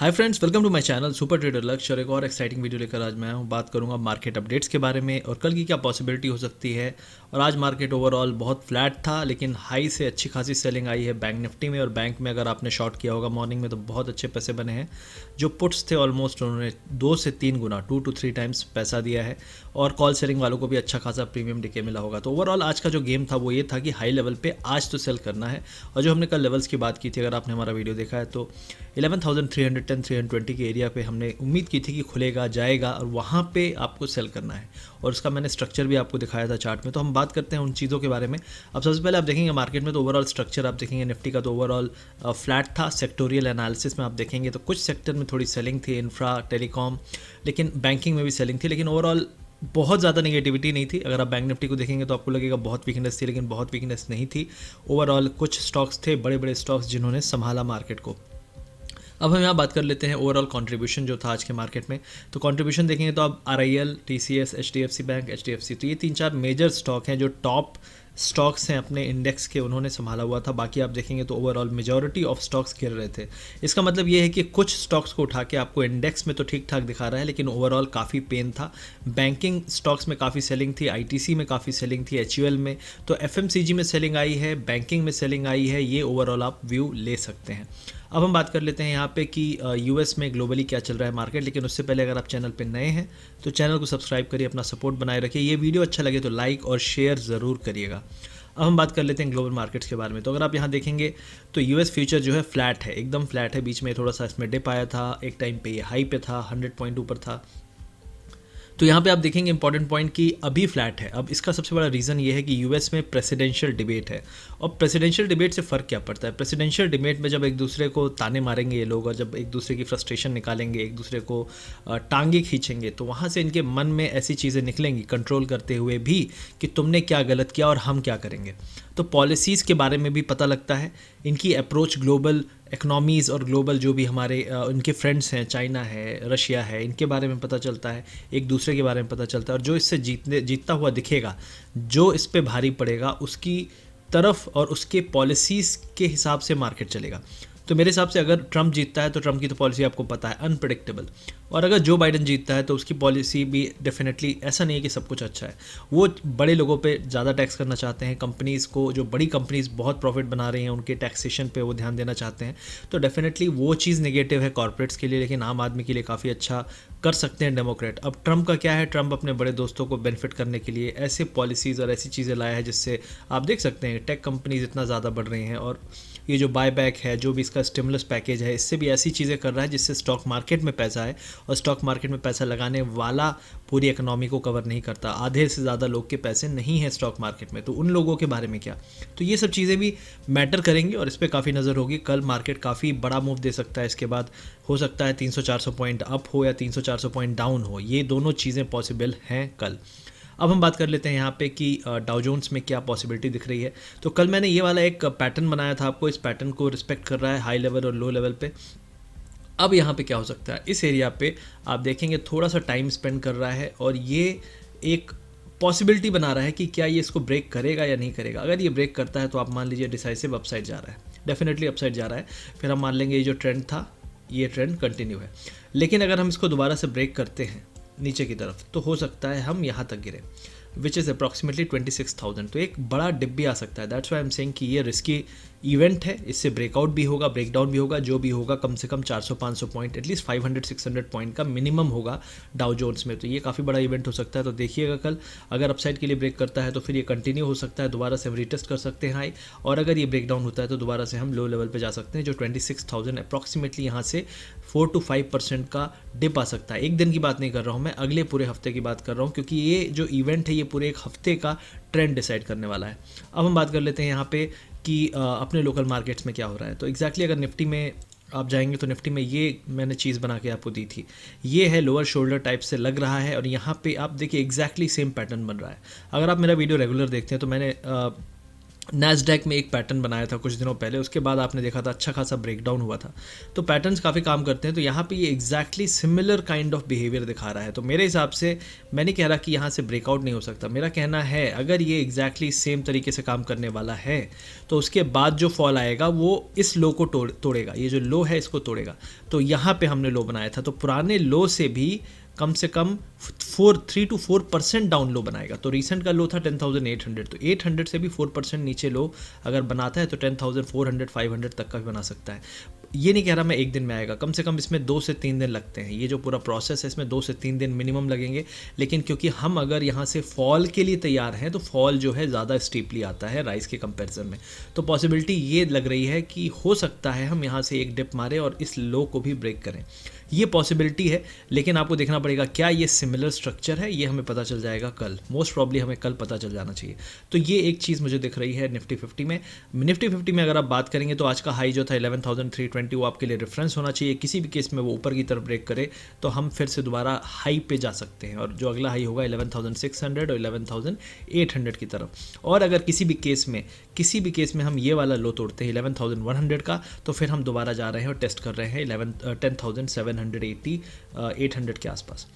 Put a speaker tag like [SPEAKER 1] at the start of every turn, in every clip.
[SPEAKER 1] Hi friends, welcome to my channel super trader Lakshya. और एक और एक्साइटिंग वीडियो लेकर आज मैं हूँ। बात करूँगा मार्केट अपडेट्स के बारे में और कल की क्या पॉसिबिलिटी हो सकती है। और आज मार्केट ओवरऑल बहुत फ्लैट था, लेकिन हाई से अच्छी खासी सेलिंग आई है बैंक निफ्टी में। और बैंक में अगर आपने शॉर्ट किया होगा मॉर्निंग में तो बहुत अच्छे पैसे बने हैं। जो पुट्स थे ऑलमोस्ट उन्होंने 2 से 3 गुना 2 to 3 टाइम्स पैसा दिया है। और कॉल सेलिंग वालों को भी अच्छा खासा प्रीमियम डीके मिला होगा। तो ओवरऑल आज का जो गेम था वो ये था कि हाई लेवल पे आज तो सेल करना है। और जो हमने कल लेवल्स की बात की थी, अगर आपने हमारा वीडियो देखा है तो 11,310 320 के एरिया पे हमने उम्मीद की थी कि खुलेगा जाएगा और वहाँ पे आपको सेल करना है। और उसका मैंने स्ट्रक्चर भी आपको दिखाया था चार्ट में। तो हम बात करते हैं उन चीज़ों के बारे में। अब सबसे पहले आप देखेंगे मार्केट में तो ओवरऑल स्ट्रक्चर आप देखेंगे निफ्टी का तो ओवरऑल फ्लैट था। सेक्टोरियल एनालिसिस में आप देखेंगे तो कुछ सेक्टर में थोड़ी सेलिंग थी, इंफ्रा, टेलीकॉम, लेकिन बैंकिंग में भी सेलिंग थी। लेकिन ओवरऑल बहुत ज़्यादा नेगेटिविटी नहीं थी। अगर आप बैंक निफ्टी को देखेंगे तो आपको लगेगा बहुत वीकनेस थी, लेकिन बहुत वीकनेस नहीं थी। ओवरऑल कुछ स्टॉक्स थे, बड़े बड़े स्टॉक्स, जिन्होंने संभाला मार्केट को। अब हम यहाँ बात कर लेते हैं ओवरऑल कंट्रीब्यूशन जो था आज के मार्केट में। तो कंट्रीब्यूशन देखेंगे तो आप RIL, TCS, HDFC bank, HDFC, तो ये 3-4 मेजर स्टॉक हैं जो टॉप स्टॉक्स हैं अपने इंडेक्स के, उन्होंने संभाला हुआ था। बाकी आप देखेंगे तो ओवरऑल मेजॉरिटी ऑफ स्टॉक्स गिर रहे थे। इसका मतलब ये है कि कुछ स्टॉक्स को उठा के आपको इंडेक्स में तो ठीक ठाक दिखा रहा है, लेकिन ओवरऑल काफ़ी पेन था। बैंकिंग स्टॉक्स में काफ़ी सेलिंग थी, ITC में काफ़ी सेलिंग थी, HUL में, तो FMCG में सेलिंग आई है, बैंकिंग में सेलिंग आई है। ये ओवरऑल आप व्यू ले सकते हैं। अब हम बात कर लेते हैं यहाँ पे कि US में ग्लोबली क्या चल रहा है मार्केट। लेकिन उससे पहले अगर आप चैनल पे नए हैं तो चैनल को सब्सक्राइब करिए, अपना सपोर्ट बनाए रखिए। ये वीडियो अच्छा लगे तो लाइक और शेयर ज़रूर करिएगा। अब हम बात कर लेते हैं ग्लोबल मार्केट्स के बारे में। तो अगर आप यहाँ देखेंगे तो US फ्यूचर जो है फ्लैट है, एकदम फ्लैट है। बीच में थोड़ा सा इसमें डिप आया था, एक टाइम पे ये हाई पे था, 100 पॉइंट ऊपर था। तो यहाँ पे आप देखेंगे इंपॉर्टेंट पॉइंट कि अभी फ्लैट है। अब इसका सबसे बड़ा रीज़न ये है कि US में प्रेसिडेंशियल डिबेट है। और प्रेसिडेंशियल डिबेट से फ़र्क क्या पड़ता है? प्रेसिडेंशियल डिबेट में जब एक दूसरे को ताने मारेंगे ये लोग और जब एक दूसरे की फ्रस्ट्रेशन निकालेंगे, एक दूसरे को टांगे खींचेंगे, तो वहाँ से इनके मन में ऐसी चीज़ें निकलेंगी कंट्रोल करते हुए भी कि तुमने क्या गलत किया और हम क्या करेंगे। तो पॉलिसीज़ के बारे में भी पता लगता है। इनकी अप्रोच ग्लोबल इकनॉमीज़ और ग्लोबल जो भी हमारे इनके फ्रेंड्स हैं, चाइना है, रशिया है, इनके बारे में पता चलता है, एक दूसरे के बारे में पता चलता है। और जो इससे जीतता हुआ दिखेगा, जो इस पे भारी पड़ेगा, उसकी तरफ और उसके पॉलिसीज़ के हिसाब से मार्केट चलेगा। तो मेरे हिसाब से अगर ट्रम्प जीतता है तो ट्रम्प की तो पॉलिसी आपको पता है, अनप्रेडिक्टेबल। और अगर जो बाइडन जीतता है तो उसकी पॉलिसी भी डेफिनेटली, ऐसा नहीं है कि सब कुछ अच्छा है। वो बड़े लोगों पे ज़्यादा टैक्स करना चाहते हैं, कंपनीज़ को, जो बड़ी कंपनीज़ बहुत प्रॉफिट बना रही हैं उनके टैक्सेशन पे वो ध्यान देना चाहते हैं। तो डेफिनेटली वो चीज़ नेगेटिव है कॉर्पोरेट्स के लिए, लेकिन आम आदमी के लिए काफ़ी अच्छा कर सकते हैं डेमोक्रेट। अब ट्रम्प का क्या है, ट्रम्प अपने बड़े दोस्तों को बेनिफिट करने के लिए ऐसे पॉलिसीज़ और ऐसी चीज़ें लाया है जिससे आप देख सकते हैं टेक कंपनीज इतना ज़्यादा बढ़ रही हैं। और ये जो बायबैक है, जो भी इसका स्टिमुलस पैकेज है, इससे भी ऐसी चीज़ें कर रहा है जिससे स्टॉक मार्केट में पैसा है। और स्टॉक मार्केट में पैसा लगाने वाला पूरी इकोनॉमी को कवर नहीं करता। आधे से ज़्यादा लोग के पैसे नहीं हैं स्टॉक मार्केट में, तो उन लोगों के बारे में क्या। तो ये सब चीज़ें भी मैटर करेंगी और इस पर काफ़ी नज़र होगी। कल मार्केट काफ़ी बड़ा मूव दे सकता है। इसके बाद हो सकता है 300-400 पॉइंट अप हो या 300-400 पॉइंट डाउन हो। ये दोनों चीज़ें पॉसिबल हैं कल। अब हम बात कर लेते हैं यहाँ पे कि डाउ जोन्स में क्या पॉसिबिलिटी दिख रही है। तो कल मैंने ये वाला एक पैटर्न बनाया था आपको, इस पैटर्न को रिस्पेक्ट कर रहा है हाई लेवल और लो लेवल पे। अब यहाँ पे क्या हो सकता है, इस एरिया पे आप देखेंगे थोड़ा सा टाइम स्पेंड कर रहा है और ये एक पॉसिबिलिटी बना रहा है कि क्या ये इसको ब्रेक करेगा या नहीं करेगा। अगर ये ब्रेक करता है तो आप मान लीजिए डिसाइसिव अपसाइड जा रहा है, डेफिनेटली अपसाइड जा रहा है। फिर हम मान लेंगे ये जो ट्रेंड था ये ट्रेंड कंटिन्यू है। लेकिन अगर हम इसको दोबारा से ब्रेक करते हैं नीचे की तरफ तो हो सकता है हम यहाँ तक गिरे, विच इज़ अप्रॉक्सीमेटली 26,000। तो एक बड़ा डिप भी आ सकता है। That's why I am saying कि ये रिस्की इवेंट है। इससे ब्रेकआउट भी होगा, ब्रेकडाउन भी होगा, जो भी होगा कम से कम 400-500 पॉइंट, एटलीस्ट 500-600 पॉइंट का मिनिमम होगा डाउ जोन्स में। तो ये काफ़ी बड़ा इवेंट हो सकता है। तो देखिएगा कल अगर अपसाइड के लिए ब्रेक करता है तो फिर ये कंटिन्यू हो सकता है, दोबारा से हम रीटेस्ट कर सकते हैं हाई। और अगर ये ब्रेकडाउन होता है तो दोबारा से हम लो लेवल पे जा सकते हैं, जो 26,000 अप्रॉक्सीमेटली। यहाँ से 4-5% का डिप आ सकता है। एक दिन की बात नहीं कर रहा हूँ मैं, अगले पूरे हफ्ते की बात कर रहा हूँ, क्योंकि ये जो इवेंट है ये पूरे एक हफ्ते का ट्रेंड डिसाइड करने वाला है। अब हम बात कर लेते हैं यहाँ पे कि अपने लोकल मार्केट्स में क्या हो रहा है। तो एग्जैक्टली अगर निफ्टी में आप जाएंगे तो निफ्टी में ये मैंने चीज़ बना के आपको दी थी, ये है लोअर शोल्डर टाइप से लग रहा है। और यहाँ पे आप देखिए एग्जैक्टली सेम पैटर्न बन रहा है। अगर आप मेरा वीडियो रेगुलर देखते हैं तो मैंने नैस्डैक में एक पैटर्न बनाया था कुछ दिनों पहले, उसके बाद आपने देखा था अच्छा खासा ब्रेकडाउन हुआ था। तो पैटर्न्स काफ़ी काम करते हैं, तो यहाँ पे ये exactly similar kind of behaviour दिखा रहा है। तो मेरे हिसाब से मैं नहीं कह रहा कि यहाँ से ब्रेकआउट नहीं हो सकता, मेरा कहना है अगर ये एग्जैक्टली सेम तरीके से काम करने वाला है तो उसके बाद जो फॉल आएगा वो इस लो को तोड़ेगा, ये जो लो है इसको तोड़ेगा। तो यहाँ पे हमने लो बनाया था, तो पुराने लो से भी कम से कम 3 to 4% डाउन लो बनाएगा। तो रीसेंट का लो था 10,800, तो 800 से भी 4% नीचे लो अगर बनाता है तो 10,400 500 तक का भी बना सकता है। ये नहीं कह रहा मैं एक दिन में आएगा, कम से कम इसमें 2 से 3 दिन लगते हैं। ये जो पूरा प्रोसेस है इसमें 2 से 3 दिन मिनिमम लगेंगे, लेकिन क्योंकि हम अगर यहाँ से फॉल के लिए तैयार हैं तो फॉल जो है ज़्यादा स्टीपली आता है राइस के कंपैरिजन में। तो पॉसिबिलिटी ये लग रही है कि हो सकता है हम यहाँ से एक डिप मारें और इस लो को भी ब्रेक करें, ये पॉसिबिलिटी है। लेकिन आपको देखना पड़ेगा क्या ये सिमिलर स्ट्रक्चर है, ये हमें पता चल जाएगा कल, मोस्ट प्रॉब्ली हमें कल पता चल जाना चाहिए। तो ये एक चीज़ मुझे दिख रही है निफ्टी 50 में। निफ्टी 50 में अगर आप बात करेंगे तो आज का हाई जो था 11,320 वो आपके लिए रेफरेंस होना चाहिए। किसी भी केस में वो ऊपर की तरफ ब्रेक करे तो हम फिर से दोबारा हाई पे जा सकते हैं, और जो अगला हाई होगा 11,600 और 11,800 की तरफ। और अगर किसी भी केस में हम ये वाला लो तोड़ते हैं 11,100 का, तो फिर हम दोबारा जा रहे हैं और टेस्ट कर रहे हैं 10,780 800 के आसपास।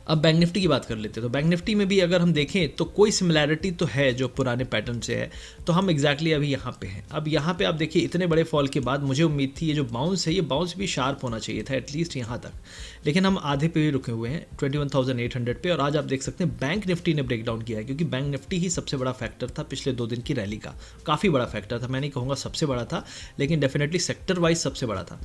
[SPEAKER 1] अब बैंक निफ्टी की बात कर लेते हैं। तो बैंक निफ्टी में भी अगर हम देखें तो कोई सिमिलैरिटी तो है जो पुराने पैटर्न से है। तो हम एग्जैक्टली अभी यहाँ पे हैं। अब यहाँ पे आप देखिए इतने बड़े फॉल के बाद मुझे उम्मीद थी ये जो बाउंस है ये बाउंस भी शार्प होना चाहिए था एटलीस्ट यहाँ तक, लेकिन हम आधे पे ही रुके हुए हैं 21,800 पे। और आज आप देख सकते हैं बैंक निफ्टी ने ब्रेकडाउन किया है, क्योंकि बैंक निफ्टी ही सबसे बड़ा फैक्टर था पिछले 2 दिन की रैली का। काफ़ी बड़ा फैक्टर था, मैं नहीं कहूँगा सबसे बड़ा था, लेकिन डेफिनेटली सेक्टर वाइज सबसे बड़ा था।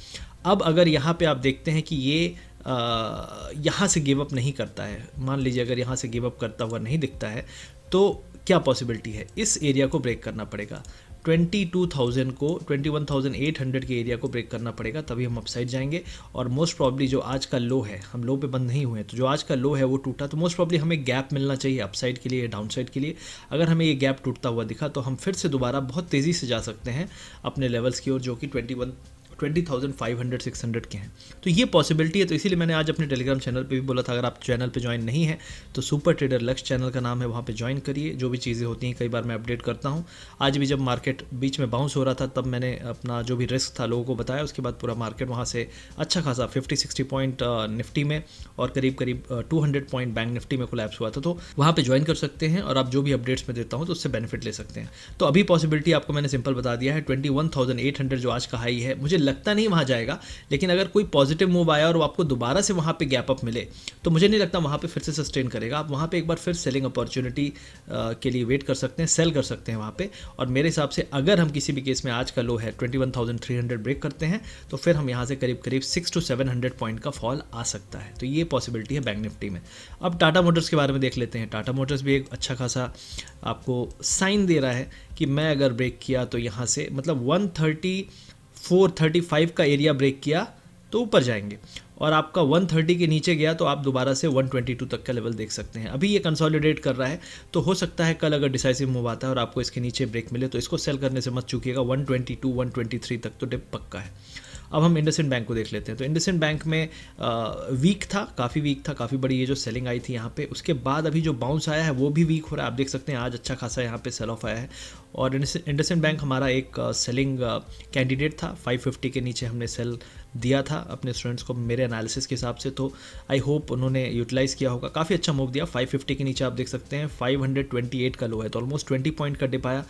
[SPEAKER 1] अब अगर यहाँ पे आप देखते हैं कि ये यहाँ से गिव अप नहीं करता है, मान लीजिए अगर यहाँ से गिव अप करता हुआ नहीं दिखता है, तो क्या पॉसिबिलिटी है, इस एरिया को ब्रेक करना पड़ेगा। 22,000 को 21,800 के एरिया को ब्रेक करना पड़ेगा, तभी हम अपसाइड जाएंगे। और मोस्ट प्रॉब्ली जो आज का लो है, हम लो पे बंद नहीं हुए, तो जो आज का लो है वो टूटा, तो मोस्ट प्रॉब्ली हमें गैप मिलना चाहिए अपसाइड के लिए, डाउन साइड के लिए। अगर हमें ये गैप टूटता हुआ दिखा तो हम फिर से दोबारा बहुत तेज़ी से जा सकते हैं अपने लेवल्स की ओर, जो कि 20,500 600 के हैं। तो ये पॉसिबिलिटी है। तो इसीलिए मैंने आज अपने टेलीग्राम चैनल पे भी बोला था अगर आप चैनल पे ज्वाइन नहीं है तो सुपर ट्रेडर लक्ष्य चैनल का नाम है, वहाँ पे ज्वाइन करिए। जो भी चीज़ें होती हैं कई बार मैं अपडेट करता हूँ। आज भी जब मार्केट बीच में बाउंस हो रहा था तब मैंने अपना जो भी रिस्क था लोगों को बताया, उसके बाद पूरा मार्केट वहाँ से अच्छा खासा 50-60 पॉइंट निफ्टी में और करीब 200 पॉइंट बैंक निफ्टी में कोलैप्स हुआ था। तो वहाँ पर ज्वाइन कर सकते हैं और आप जो भी अपडेट्स में देता हूँ तो उससे बेनिफिट ले सकते हैं। तो अभी पॉसिबिलिटी आपको मैंने सिंपल बता दिया है। 21,800 जो आज का हाई है, मुझे लगता नहीं वहाँ जाएगा, लेकिन अगर कोई पॉजिटिव मूव आया और वो आपको दोबारा से वहाँ पे गैप अप मिले तो मुझे नहीं लगता वहाँ पे फिर से सस्टेन करेगा। आप वहाँ पे एक बार फिर सेलिंग अपॉर्चुनिटी के लिए वेट कर सकते हैं, सेल कर सकते हैं वहाँ पे। और मेरे हिसाब से अगर हम किसी भी केस में आज का लो है 21,300 ब्रेक करते हैं तो फिर हम यहाँ से करीब 600 to 700 पॉइंट का फॉल आ सकता है। तो ये पॉसिबिलिटी है बैंक निफ्टी में। अब टाटा मोटर्स के बारे में देख लेते हैं। टाटा मोटर्स भी एक अच्छा खासा आपको साइन दे रहा है कि मैं अगर ब्रेक किया तो यहाँ से मतलब 134-35 का एरिया ब्रेक किया तो ऊपर जाएंगे, और आपका 130 के नीचे गया तो आप दोबारा से 122 तक का लेवल देख सकते हैं। अभी ये कंसोलिडेट कर रहा है, तो हो सकता है कल अगर डिसाइसिव मूव आता है और आपको इसके नीचे ब्रेक मिले तो इसको सेल करने से मत चूकिएगा। 122-123 तक तो डिप पक्का है। अब हम इंडसइंड बैंक को देख लेते हैं। तो इंडसइंड बैंक में वीक था, काफ़ी वीक था, काफ़ी बड़ी ये जो सेलिंग आई थी यहाँ पे, उसके बाद अभी जो बाउंस आया है वो भी वीक हो रहा है। आप देख सकते हैं आज अच्छा खासा यहाँ पे सेल ऑफ आया है। और इंडसइंड बैंक हमारा एक सेलिंग कैंडिडेट था, 550 के नीचे हमने सेल दिया था अपने स्टूडेंट्स को मेरे एनालिसिस के हिसाब से। तो आई होप उन्होंने यूटिलाइज़ किया होगा। काफ़ी अच्छा मूव दिया। 550 के नीचे आप देख सकते हैं 528 का लो है, तो ऑलमोस्ट 20 पॉइंट का डिप आया।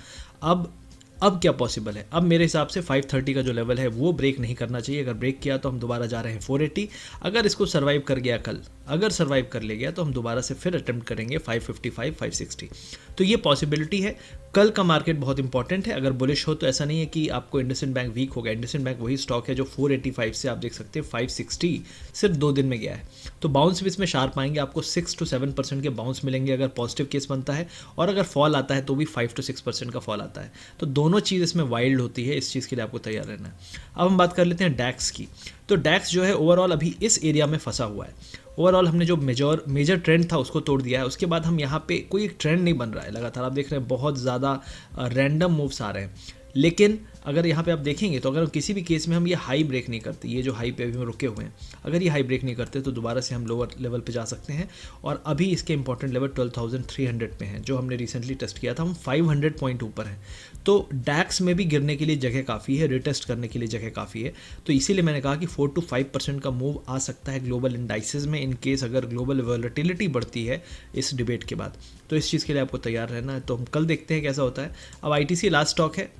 [SPEAKER 1] अब क्या पॉसिबल है, अब मेरे हिसाब से 530 का जो लेवल है वो ब्रेक नहीं करना चाहिए। अगर ब्रेक किया तो हम दोबारा जा रहे हैं 480। अगर इसको सर्वाइव कर गया कल, अगर सर्वाइव कर ले गया तो हम दोबारा से फिर अटेम्प्ट करेंगे 555 560। तो ये पॉसिबिलिटी है। कल का मार्केट बहुत इंपॉर्टेंट है। अगर बुलिश हो तो ऐसा नहीं है कि आपको इंडसइंड बैंक वीक होगा। इंडसइंड बैंक वही स्टॉक है जो 485 से आप देख सकते हैं 560 सिर्फ 2 दिन में गया है। तो बाउंस भी इसमें शार्प आएंगे, आपको 6 to 7% के बाउंस मिलेंगे अगर पॉजिटिव केस बनता है, और अगर फॉल आता है तो भी 5 to 6% का फॉल आता है। तो दोनों चीज़ इसमें वाइल्ड होती है, इस चीज़ के लिए आपको तैयार रहना है। अब हम बात कर लेते हैं डैक्स की। तो डैक्स जो है ओवरऑल अभी इस एरिया में फंसा हुआ है। ओवरऑल हमने जो मेजर ट्रेंड था उसको तोड़ दिया है। उसके बाद हम यहाँ पे कोई एक ट्रेंड नहीं बन रहा है लगातार। आप देख रहे हैं बहुत ज़्यादा रैंडम मूव्स आ रहे हैं। लेकिन अगर यहाँ पे आप देखेंगे तो अगर किसी भी केस में हम ये हाई ब्रेक नहीं करते, ये जो हाई पे अभी हम रुके हुए हैं, अगर ये हाई ब्रेक नहीं करते तो दोबारा से हम लोअर लेवल पे जा सकते हैं। और अभी इसके इंपॉर्टेंट लेवल 12,300 पे हैं, जो हमने रिसेंटली टेस्ट किया था, हम 500 पॉइंट ऊपर हैं। तो डैक्स में भी गिरने के लिए जगह काफ़ी है, रिटेस्ट करने के लिए जगह काफ़ी है। तो इसीलिए मैंने कहा कि 4 to 5% का मूव आ सकता है ग्लोबल इंडाइसेस में, इन केस अगर ग्लोबल वॉलेटिलिटी बढ़ती है इस डिबेट के बाद। तो इस चीज़ के लिए आपको तैयार रहना है। तो हम कल देखते हैं कैसा होता है। अब आईटीसी लास्ट स्टॉक है,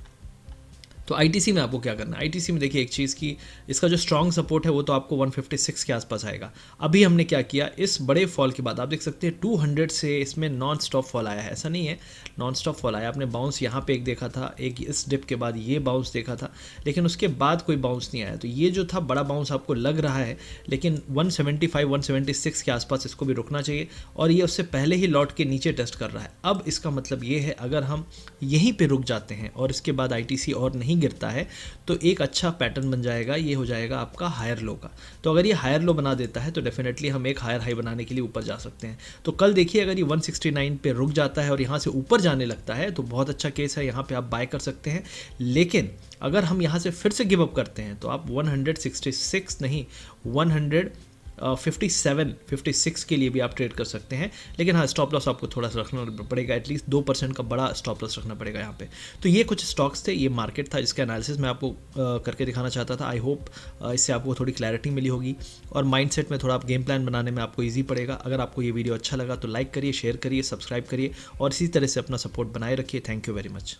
[SPEAKER 1] तो आईटीसी में आपको क्या करना है। आईटीसी में देखिए एक चीज़ की, इसका जो स्ट्रॉन्ग सपोर्ट है वो तो आपको 156 के आसपास आएगा। अभी हमने क्या किया, इस बड़े फॉल के बाद आप देख सकते हैं 200 से इसमें नॉन स्टॉप फॉल आया है। ऐसा नहीं है, नॉन स्टॉप फॉल आया। आपने बाउंस यहाँ पे एक देखा था, एक इस डिप के बाद ये बाउंस देखा था, लेकिन उसके बाद कोई बाउंस नहीं आया। तो ये जो था बड़ा बाउंस आपको लग रहा है, लेकिन 175 176 के आसपास इसको भी रुकना चाहिए, और ये उससे पहले ही लौट के नीचे टेस्ट कर रहा है। अब इसका मतलब ये है, अगर हम यहीं पे रुक जाते हैं और इसके बाद आईटीसी और नहीं गिरता है तो एक अच्छा पैटर्न बन जाएगा, ये हो जाएगा आपका हायर लो का। तो अगर ये हायर लो बना देता है तो डेफिनेटली हम एक हायर हाई बनाने के लिए ऊपर जा सकते हैं। तो कल देखिए अगर ये 169 पे रुक जाता है और यहाँ से ऊपर जाने लगता है तो बहुत अच्छा केस है, यहाँ पे आप बाय कर सकते हैं। लेकिन अगर हम यहाँ से फिर से गिव अप करते हैं तो आप 166 नहीं 56 के लिए भी आप ट्रेड कर सकते हैं। लेकिन हाँ, स्टॉप लॉस आपको थोड़ा सा रखना पड़ेगा, एटलीस्ट 2% का बड़ा स्टॉप लॉस रखना पड़ेगा यहाँ पे। तो ये कुछ स्टॉक्स थे, ये मार्केट था जिसका एनालिसिस मैं आपको करके दिखाना चाहता था। आई होप इससे आपको थोड़ी क्लैरिटी मिली होगी और माइंडसेट में थोड़ा आप गेम प्लान बनाने में आपको ईजी पड़ेगा। अगर आपको ये वीडियो अच्छा लगा तो लाइक करिए, शेयर करिए, सब्सक्राइब करिए और इसी तरह से अपना सपोर्ट बनाए रखिए। Thank you very much.